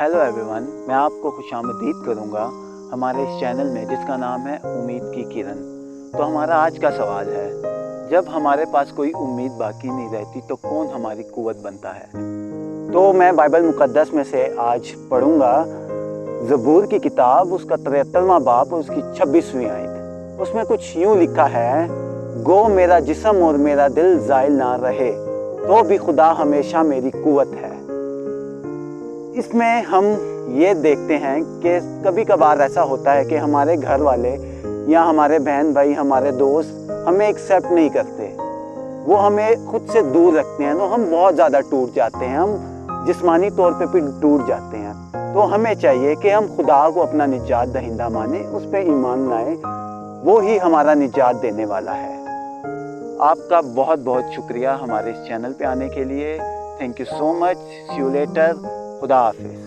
Hello everyone, मैं आपको खुशामदीद करूंगा हमारे इस चैनल में जिसका नाम है उम्मीद की किरण। तो हमारा आज का सवाल है, जब हमारे पास कोई उम्मीद बाकी नहीं रहती तो कौन हमारी कुव्वत बनता है। तो मैं बाइबल मुक़द्दस में से आज पढ़ूंगा ज़बूर की किताब, उसका 73वां बाब, उसकी 26वीं आयत। उसमें कुछ यूँ लिखा है, गो मेरा जिस्म और मेरा दिल ज़ाइल ना रहे, तो भी खुदा हमेशा मेरी कुव्वत है। इसमें हम ये देखते हैं कि कभी कभार ऐसा होता है कि हमारे घर वाले या हमारे बहन भाई, हमारे दोस्त हमें एक्सेप्ट नहीं करते, वो हमें खुद से दूर रखते हैं, तो हम बहुत ज़्यादा टूट जाते हैं, हम जिस्मानी तौर पे भी टूट जाते हैं। तो हमें चाहिए कि हम खुदा को अपना निजात दहिंदा माने, उस पर ईमान लाएं, वो ही हमारा निजात देने वाला है। आपका बहुत बहुत शुक्रिया हमारे इस चैनल पे आने के लिए। Thank you so much. See you later. खुदा हाफिज़।